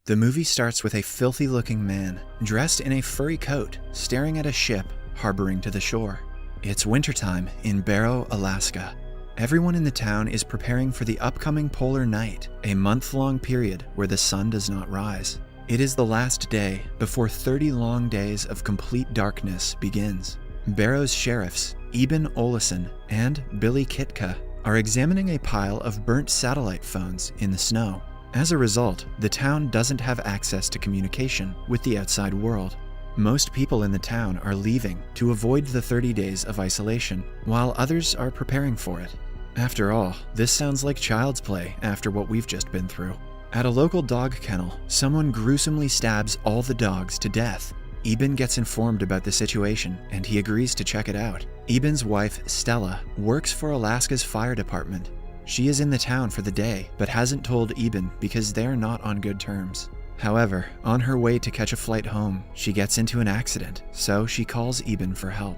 The movie starts with a filthy-looking man, dressed in a furry coat, staring at a ship harboring to the shore. It's wintertime in Barrow, Alaska. Everyone in the town is preparing for the upcoming polar night, a month-long period where the sun does not rise. It is the last day before 30 long days of complete darkness begins. Barrow's sheriffs, Eben Olesen and Billy Kitka, are examining a pile of burnt satellite phones in the snow. As a result, the town doesn't have access to communication with the outside world. Most people in the town are leaving to avoid the 30 days of isolation, while others are preparing for it. After all, this sounds like child's play after what we've just been through. At a local dog kennel, someone gruesomely stabs all the dogs to death. Eben gets informed about the situation and he agrees to check it out. Eben's wife, Stella, works for Alaska's fire department. She is in the town for the day, but hasn't told Eben because they're not on good terms. However, on her way to catch a flight home, she gets into an accident, so she calls Eben for help.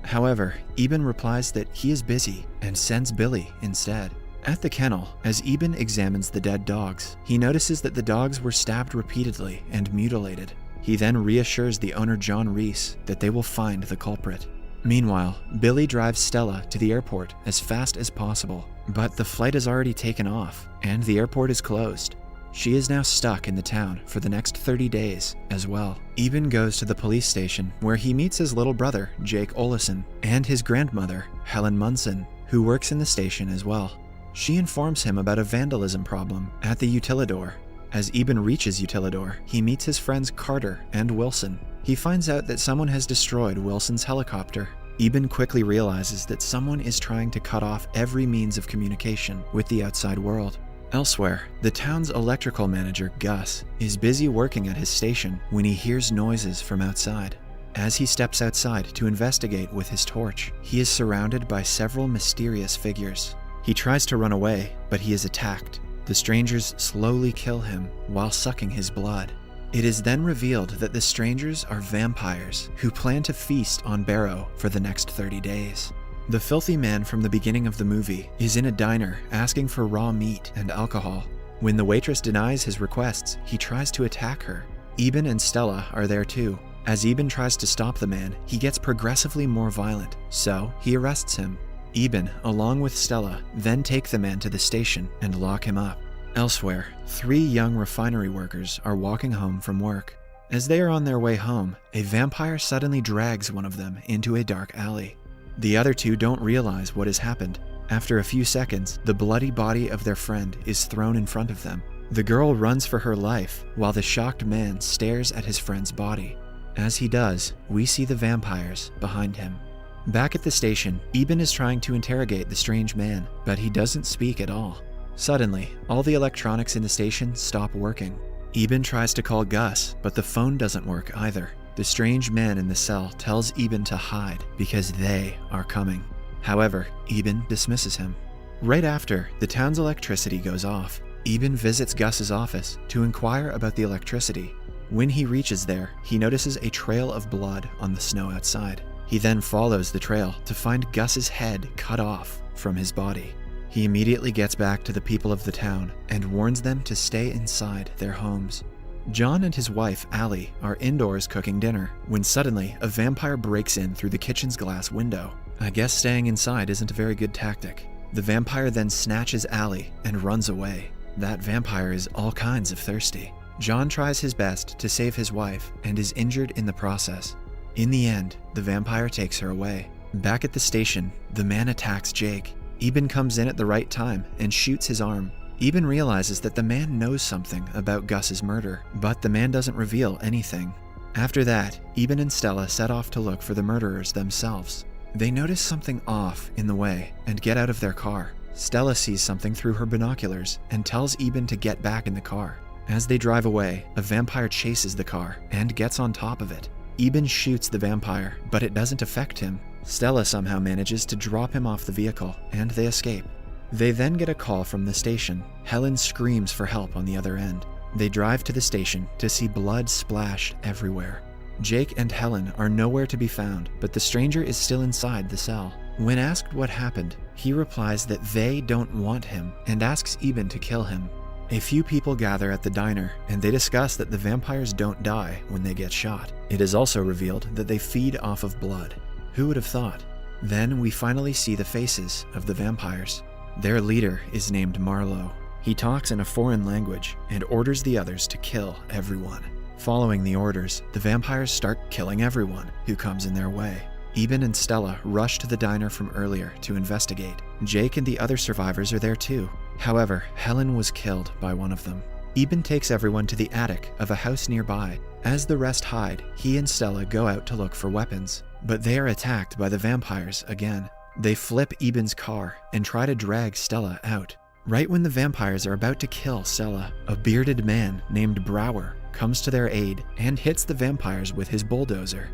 However, Eben replies that he is busy and sends Billy instead. At the kennel, as Eben examines the dead dogs, he notices that the dogs were stabbed repeatedly and mutilated. He then reassures the owner John Reese that they will find the culprit. Meanwhile, Billy drives Stella to the airport as fast as possible, but the flight has already taken off and the airport is closed. She is now stuck in the town for the next 30 days as well. Eben goes to the police station where he meets his little brother, Jake Olesen, and his grandmother, Helen Munson, who works in the station as well. She informs him about a vandalism problem at the Utilidor. As Eben reaches Utilidor, he meets his friends Carter and Wilson. He finds out that someone has destroyed Wilson's helicopter. Eben quickly realizes that someone is trying to cut off every means of communication with the outside world. Elsewhere, the town's electrical manager, Gus, is busy working at his station when he hears noises from outside. As he steps outside to investigate with his torch, he is surrounded by several mysterious figures. He tries to run away, but he is attacked. The strangers slowly kill him while sucking his blood. It is then revealed that the strangers are vampires who plan to feast on Barrow for the next 30 days. The filthy man from the beginning of the movie is in a diner asking for raw meat and alcohol. When the waitress denies his requests, he tries to attack her. Eben and Stella are there too. As Eben tries to stop the man, he gets progressively more violent, so he arrests him. Eben, along with Stella, then take the man to the station and lock him up. Elsewhere, 3 young refinery workers are walking home from work. As they are on their way home, a vampire suddenly drags one of them into a dark alley. The other 2 don't realize what has happened. After a few seconds, the bloody body of their friend is thrown in front of them. The girl runs for her life, while the shocked man stares at his friend's body. As he does, we see the vampires behind him. Back at the station, Eben is trying to interrogate the strange man, but he doesn't speak at all. Suddenly, all the electronics in the station stop working. Eben tries to call Gus, but the phone doesn't work either. The strange man in the cell tells Eben to hide because they are coming. However, Eben dismisses him. Right after, the town's electricity goes off. Eben visits Gus's office to inquire about the electricity. When he reaches there, he notices a trail of blood on the snow outside. He then follows the trail to find Gus's head cut off from his body. He immediately gets back to the people of the town and warns them to stay inside their homes. John and his wife, Allie, are indoors cooking dinner when suddenly a vampire breaks in through the kitchen's glass window. I guess staying inside isn't a very good tactic. The vampire then snatches Allie and runs away. That vampire is all kinds of thirsty. John tries his best to save his wife and is injured in the process. In the end, the vampire takes her away. Back at the station, the man attacks Jake. Eben comes in at the right time and shoots his arm. Eben realizes that the man knows something about Gus's murder, but the man doesn't reveal anything. After that, Eben and Stella set off to look for the murderers themselves. They notice something off in the way and get out of their car. Stella sees something through her binoculars and tells Eben to get back in the car. As they drive away, a vampire chases the car and gets on top of it. Eben shoots the vampire, but it doesn't affect him. Stella somehow manages to drop him off the vehicle, and they escape. They then get a call from the station. Helen screams for help on the other end. They drive to the station to see blood splashed everywhere. Jake and Helen are nowhere to be found, but the stranger is still inside the cell. When asked what happened, he replies that they don't want him and asks Eben to kill him. A few people gather at the diner, and they discuss that the vampires don't die when they get shot. It is also revealed that they feed off of blood. Who would have thought? Then we finally see the faces of the vampires. Their leader is named Marlowe. He talks in a foreign language and orders the others to kill everyone. Following the orders, the vampires start killing everyone who comes in their way. Eben and Stella rush to the diner from earlier to investigate. Jake and the other survivors are there too. However, Helen was killed by one of them. Eben takes everyone to the attic of a house nearby. As the rest hide, he and Stella go out to look for weapons, but they are attacked by the vampires again. They flip Eben's car and try to drag Stella out. Right when the vampires are about to kill Stella, a bearded man named Brower comes to their aid and hits the vampires with his bulldozer.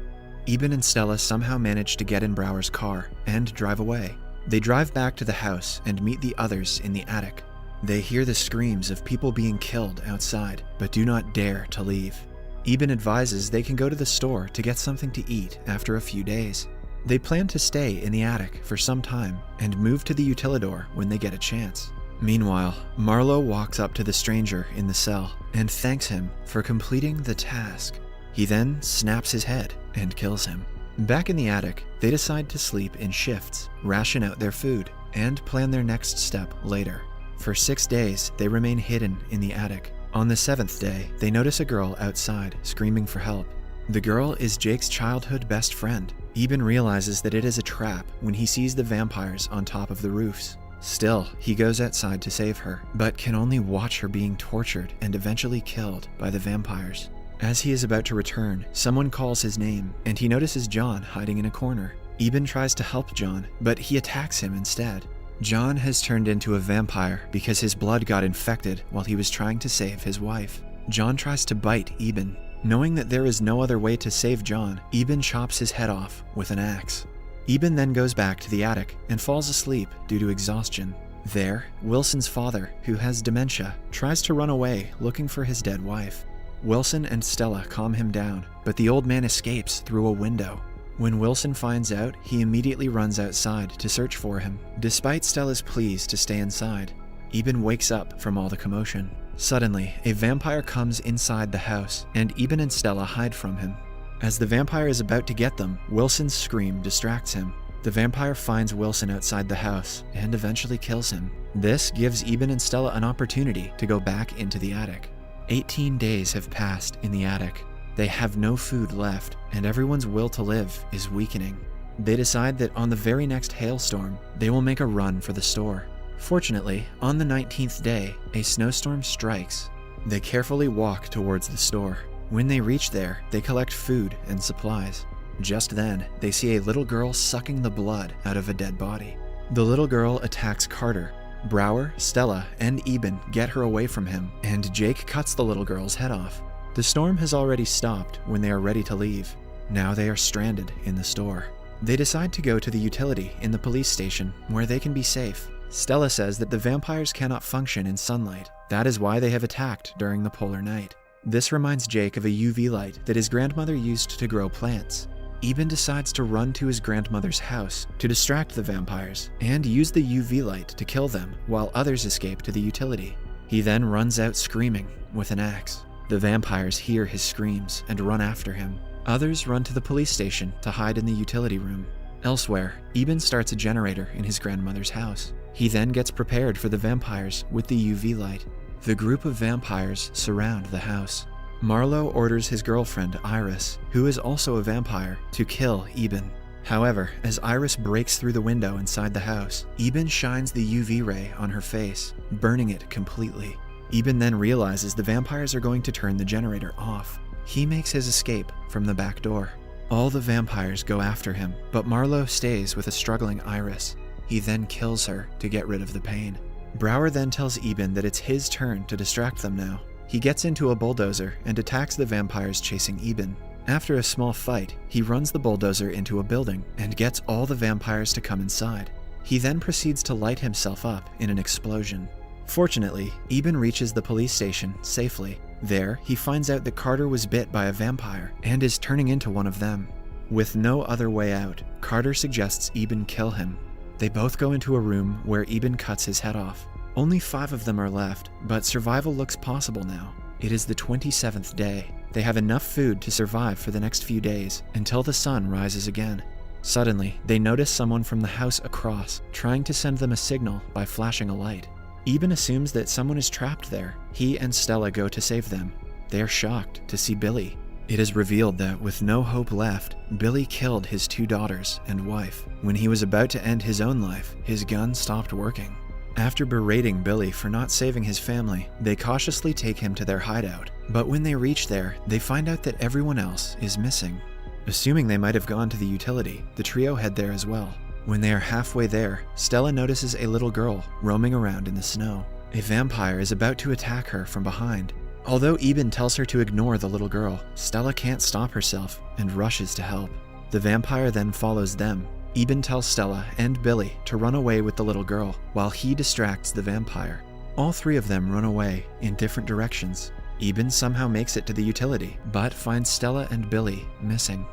Eben and Stella somehow manage to get in Brower's car and drive away. They drive back to the house and meet the others in the attic. They hear the screams of people being killed outside, but do not dare to leave. Eben advises they can go to the store to get something to eat after a few days. They plan to stay in the attic for some time and move to the utilidor when they get a chance. Meanwhile, Marlowe walks up to the stranger in the cell and thanks him for completing the task. He then snaps his head and kills him. Back in the attic, they decide to sleep in shifts, ration out their food, and plan their next step later. For 6 days, they remain hidden in the attic. On the 7th day, they notice a girl outside screaming for help. The girl is Jake's childhood best friend. Eben realizes that it is a trap when he sees the vampires on top of the roofs. Still, he goes outside to save her, but can only watch her being tortured and eventually killed by the vampires. As he is about to return, someone calls his name, and he notices John hiding in a corner. Eben tries to help John, but he attacks him instead. John has turned into a vampire because his blood got infected while he was trying to save his wife. John tries to bite Eben. Knowing that there is no other way to save John, Eben chops his head off with an axe. Eben then goes back to the attic and falls asleep due to exhaustion. There, Wilson's father, who has dementia, tries to run away looking for his dead wife. Wilson and Stella calm him down, but the old man escapes through a window. When Wilson finds out, he immediately runs outside to search for him, despite Stella's pleas to stay inside. Eben wakes up from all the commotion. Suddenly, a vampire comes inside the house, and Eben and Stella hide from him. As the vampire is about to get them, Wilson's scream distracts him. The vampire finds Wilson outside the house and eventually kills him. This gives Eben and Stella an opportunity to go back into the attic. 18 days have passed in the attic. They have no food left, and everyone's will to live is weakening. They decide that on the very next hailstorm, they will make a run for the store. Fortunately, on the 19th day, a snowstorm strikes. They carefully walk towards the store. When they reach there, they collect food and supplies. Just then, they see a little girl sucking the blood out of a dead body. The little girl attacks Carter. Brower, Stella, and Eben get her away from him, and Jake cuts the little girl's head off. The storm has already stopped when they are ready to leave. Now they are stranded in the store. They decide to go to the utility in the police station, where they can be safe. Stella says that the vampires cannot function in sunlight. That is why they have attacked during the polar night. This reminds Jake of a UV light that his grandmother used to grow plants. Eben decides to run to his grandmother's house to distract the vampires and use the UV light to kill them while others escape to the utility. He then runs out screaming with an axe. The vampires hear his screams and run after him. Others run to the police station to hide in the utility room. Elsewhere, Eben starts a generator in his grandmother's house. He then gets prepared for the vampires with the UV light. The group of vampires surround the house. Marlowe orders his girlfriend, Iris, who is also a vampire, to kill Eben. However, as Iris breaks through the window inside the house, Eben shines the UV ray on her face, burning it completely. Eben then realizes the vampires are going to turn the generator off. He makes his escape from the back door. All the vampires go after him, but Marlowe stays with a struggling Iris. He then kills her to get rid of the pain. Brower then tells Eben that it's his turn to distract them now. He gets into a bulldozer and attacks the vampires chasing Eben. After a small fight, he runs the bulldozer into a building and gets all the vampires to come inside. He then proceeds to light himself up in an explosion. Fortunately, Eben reaches the police station safely. There, he finds out that Carter was bit by a vampire and is turning into one of them. With no other way out, Carter suggests Eben kill him. They both go into a room where Eben cuts his head off. Only 5 of them are left, but survival looks possible now. It is the 27th day. They have enough food to survive for the next few days until the sun rises again. Suddenly, they notice someone from the house across, trying to send them a signal by flashing a light. Eben assumes that someone is trapped there. He and Stella go to save them. They are shocked to see Billy. It is revealed that with no hope left, Billy killed his 2 daughters and wife. When he was about to end his own life, his gun stopped working. After berating Billy for not saving his family, they cautiously take him to their hideout. But when they reach there, they find out that everyone else is missing. Assuming they might have gone to the utility, the trio head there as well. When they are halfway there, Stella notices a little girl roaming around in the snow. A vampire is about to attack her from behind. Although Eben tells her to ignore the little girl, Stella can't stop herself and rushes to help. The vampire then follows them. Eben tells Stella and Billy to run away with the little girl while he distracts the vampire. All 3 of them run away in different directions. Eben somehow makes it to the utility, but finds Stella and Billy missing.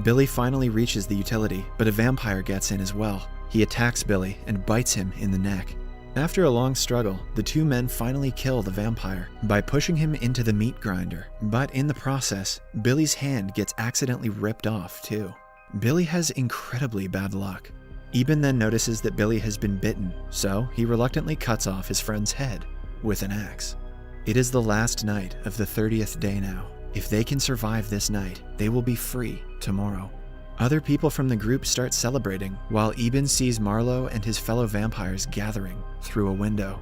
Billy finally reaches the utility, but a vampire gets in as well. He attacks Billy and bites him in the neck. After a long struggle, the 2 men finally kill the vampire by pushing him into the meat grinder, but in the process, Billy's hand gets accidentally ripped off too. Billy has incredibly bad luck. Eben then notices that Billy has been bitten, so he reluctantly cuts off his friend's head with an axe. It is the last night of the 30th day now. If they can survive this night, they will be free tomorrow. Other people from the group start celebrating, while Eben sees Marlowe and his fellow vampires gathering through a window.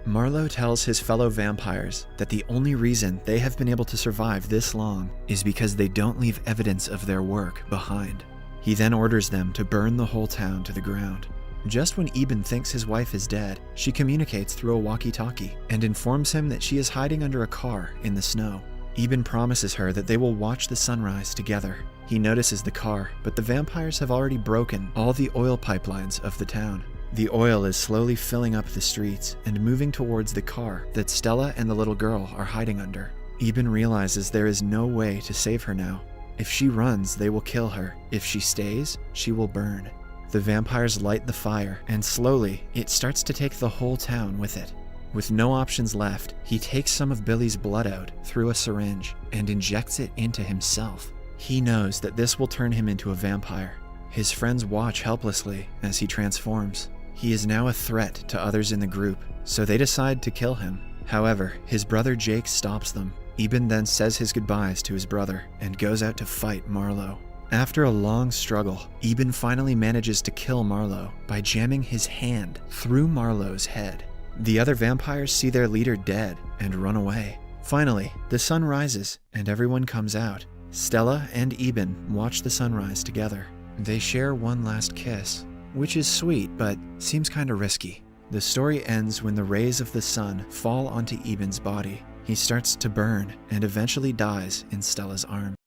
Marlowe tells his fellow vampires that the only reason they have been able to survive this long is because they don't leave evidence of their work behind. He then orders them to burn the whole town to the ground. Just when Eben thinks his wife is dead, she communicates through a walkie-talkie and informs him that she is hiding under a car in the snow. Eben promises her that they will watch the sunrise together. He notices the car, but the vampires have already broken all the oil pipelines of the town. The oil is slowly filling up the streets and moving towards the car that Stella and the little girl are hiding under. Eben realizes there is no way to save her now. If she runs, they will kill her. If she stays, she will burn. The vampires light the fire, and slowly, it starts to take the whole town with it. With no options left, he takes some of Billy's blood out through a syringe and injects it into himself. He knows that this will turn him into a vampire. His friends watch helplessly as he transforms. He is now a threat to others in the group, so they decide to kill him. However, his brother Jake stops them. Eben then says his goodbyes to his brother and goes out to fight Marlowe. After a long struggle, Eben finally manages to kill Marlowe by jamming his hand through Marlowe's head. The other vampires see their leader dead and run away. Finally, the sun rises and everyone comes out. Stella and Eben watch the sunrise together. They share one last kiss, which is sweet but seems kinda risky. The story ends when the rays of the sun fall onto Eben's body. He starts to burn and eventually dies in Stella's arms.